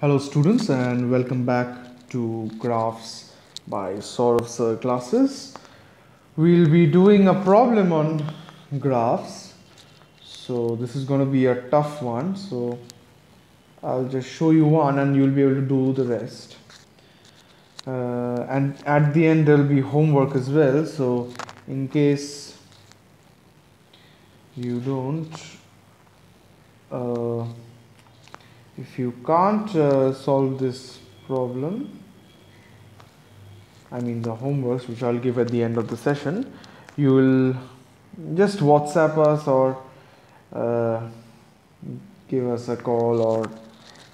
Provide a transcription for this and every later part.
Hello students and welcome back to Graphs by Saurav's classes. We'll be doing a problem on graphs. So this is going to be a tough one. So I'll just show you one and you'll be able to do the rest. And at the end there'll be homework as well. So in case you don't if you can't solve this problem, I mean the homeworks which I'll give at the end of the session, you will just WhatsApp us or give us a call or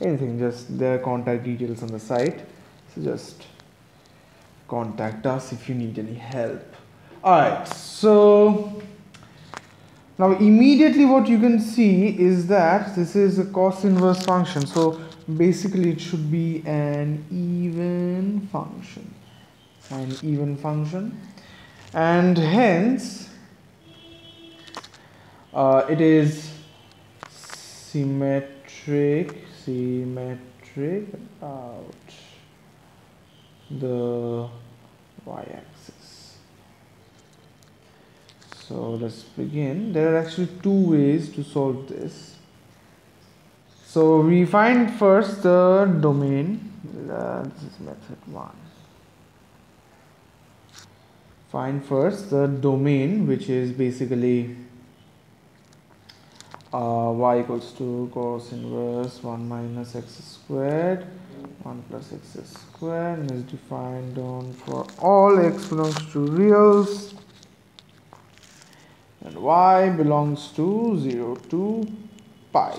anything, just their contact details on the site. So just contact us if you need any help. Alright, so now immediately what you can see is that this is a cos inverse function. So basically it should be an even function. And hence it is symmetric about the y-axis. So let's begin. There are actually two ways to solve this. So we find first the domain. This is method 1. Find first the domain, which is basically y equals to cos inverse 1 minus x squared 1 plus x squared, and is defined on for all x belongs to reals and y belongs to 0 to pi.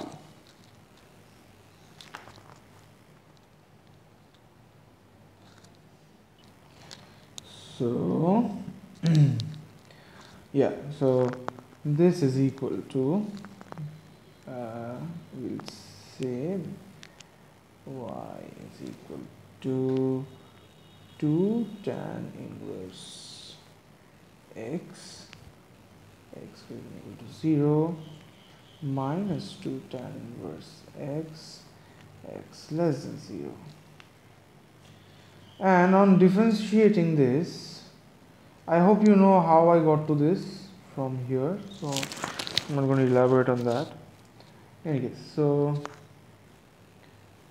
So yeah, so this is equal to we'll say y is equal to 2 tan inverse x greater than or equal to 0 minus 2 tan inverse x less than 0. And on differentiating this, I hope you know how I got to this from here, so I'm not going to elaborate on that. In any case, so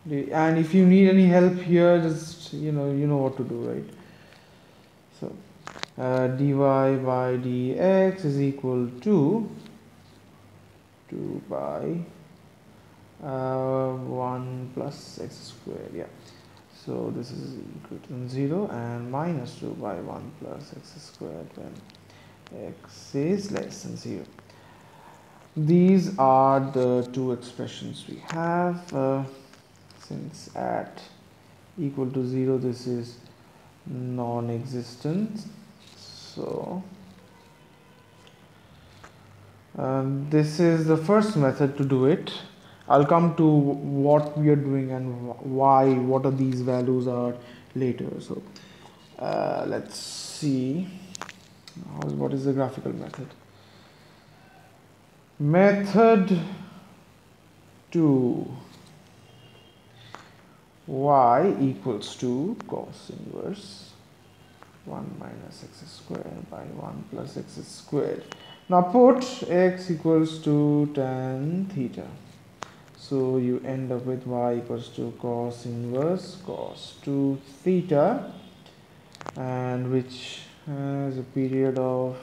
and if you need any help here, just you know what to do, right? So dy by dx is equal to 2 pi 1 plus x squared. Yeah. So this is equal to 0 and minus 2 by 1 plus x squared when x is less than 0. These are the two expressions we have. Since at equal to 0 this is non-existent, so this is the first method to do it. I'll come to what we are doing and why, what are these values are later. So let's see what is the graphical method. Method 2, y equals to cos inverse 1 minus x squared by 1 plus x squared. Now put x equals to tan theta. So you end up with y equals to cos inverse cos 2 theta, and which has a period of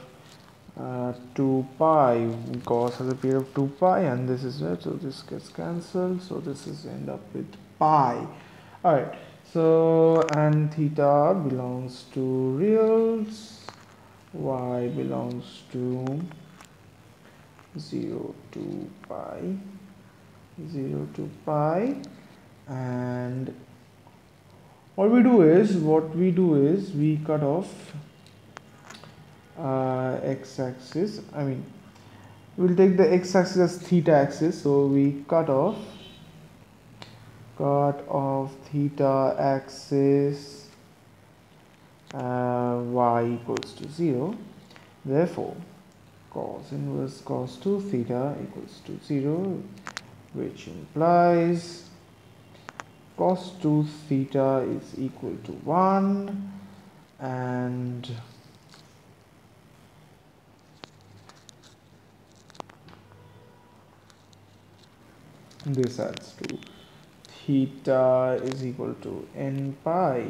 2 pi. Cos has a period of 2 pi, and this is red, so this gets cancelled. So this is end up with pi. Alright, so and theta belongs to reals, y belongs to 0 to pi. 0 to pi, and what we do is we cut off x-axis. I mean, we'll take the x-axis as theta axis, so we cut off theta axis y equals to 0. Therefore cos inverse cos 2 theta equals to 0, which implies cos 2 theta is equal to 1, and this adds to theta is equal to n pi.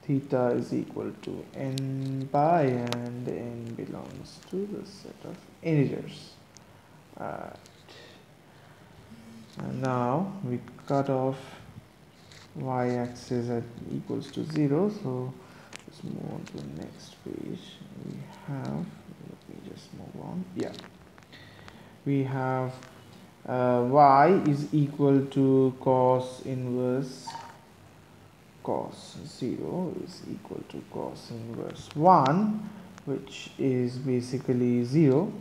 Theta is equal to n pi, and n belongs to the set of integers. And now we cut off y-axis at equals to 0, so let's move on to the next page. We have, let me just move on, yeah, we have y is equal to cos inverse cos 0 is equal to cos inverse 1, which is basically 0.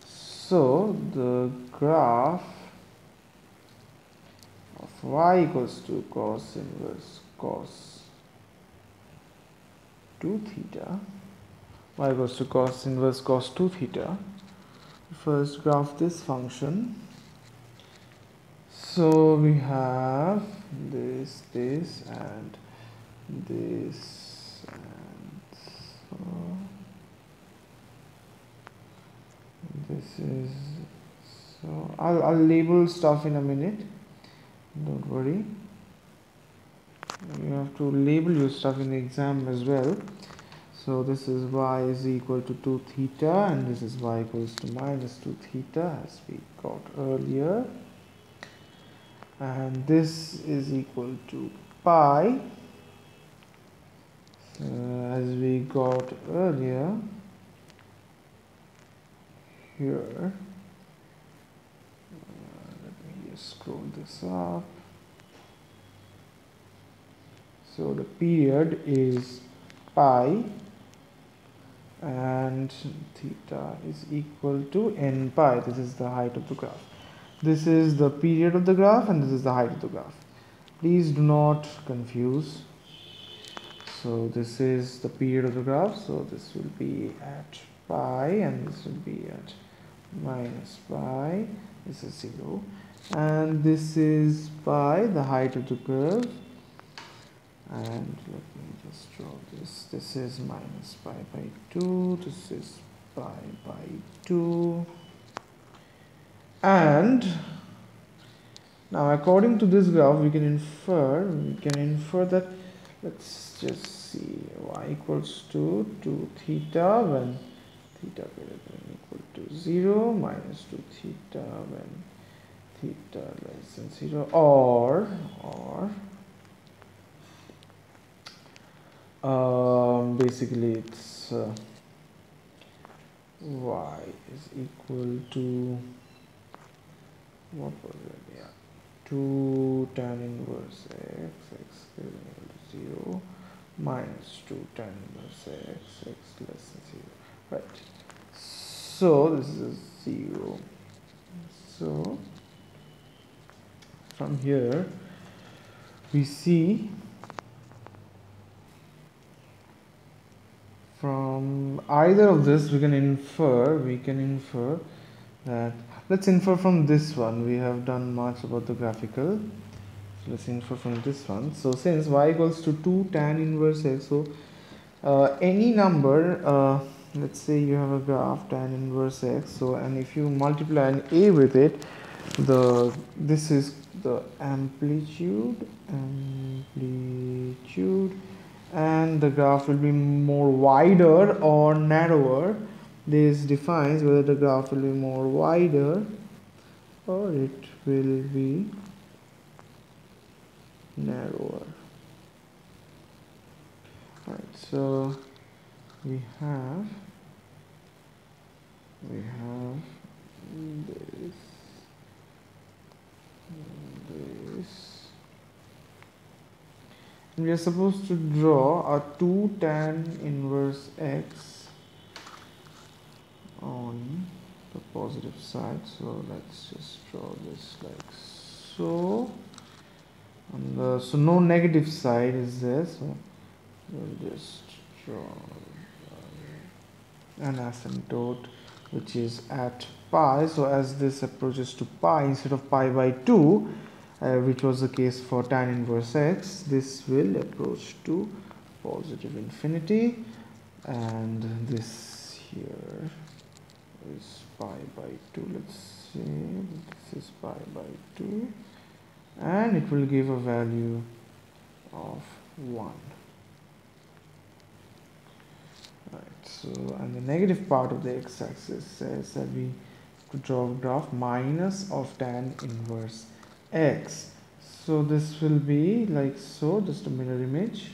So the graph of y equals to cos inverse cos 2 theta, y equals to cos inverse cos 2 theta. First graph this function. So we have this, and this, and so this is, so I'll label stuff in a minute, don't worry. You have to label your stuff in the exam as well. So this is y is equal to 2 theta, and this is y equals to minus 2 theta as we got earlier, and this is equal to pi as we got earlier here. Let me just scroll this up. So the period is pi, and theta is equal to n pi. This is the height of the graph. This is the period of the graph, and this is the height of the graph. Please do not confuse. So this is the period of the graph, so this will be at pi, and this will be at minus pi. This is 0, and this is pi, the height of the curve. And let me just draw this. This is minus pi by 2, this is pi by 2. And now according to this graph we can infer that, let's just see, y equals to 2 theta when theta greater than equal to 0, minus 2 theta when theta less than 0, or basically it's y is equal to, what was it, yeah, 2 tan inverse x greater than equal to 0, minus 2 tan inverse x less than 0, right? So this is 0. So from here we see, from either of this we can infer that, let's infer from this one. We have done much about the graphical, so let's infer from this one. So since y equals to 2 tan inverse x, so any number, let's say you have a graph tan inverse x, so, and if you multiply an a with it, this is the amplitude, and the graph will be more wider or narrower. This defines whether the graph will be more wider or it will be narrower. Alright, so we have this, and we are supposed to draw a 2 tan inverse x on the positive side. So let's just draw this like so. So no negative side is there, so we'll just draw an asymptote which is at pi. So as this approaches to pi, instead of pi by 2, which was the case for tan inverse x, this will approach to positive infinity, and this here is pi by 2. Let's say this is pi by 2, and it will give a value of 1. Right, so, and the negative part of the x-axis says that we could draw a graph minus of tan inverse x. So this will be like so, just a mirror image.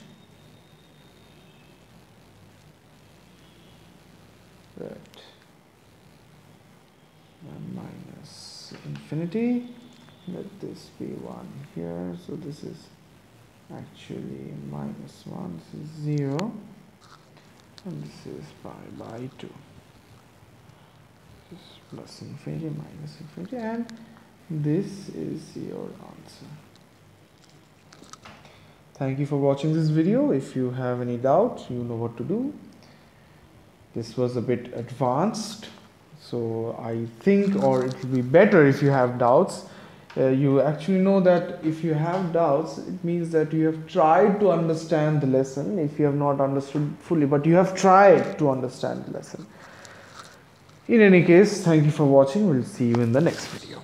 Right, and minus infinity. Let this be 1 here. So this is actually minus 1. This is 0. And this is pi by 2. This is plus infinity, minus infinity, and this is your answer. Thank you for watching this video. If you have any doubt, you know what to do. This was a bit advanced, so I think, or it will be better if you have doubts. You actually know that if you have doubts, it means that you have tried to understand the lesson. If you have not understood fully, but you have tried to understand the lesson. In any case, thank you for watching. We'll see you in the next video.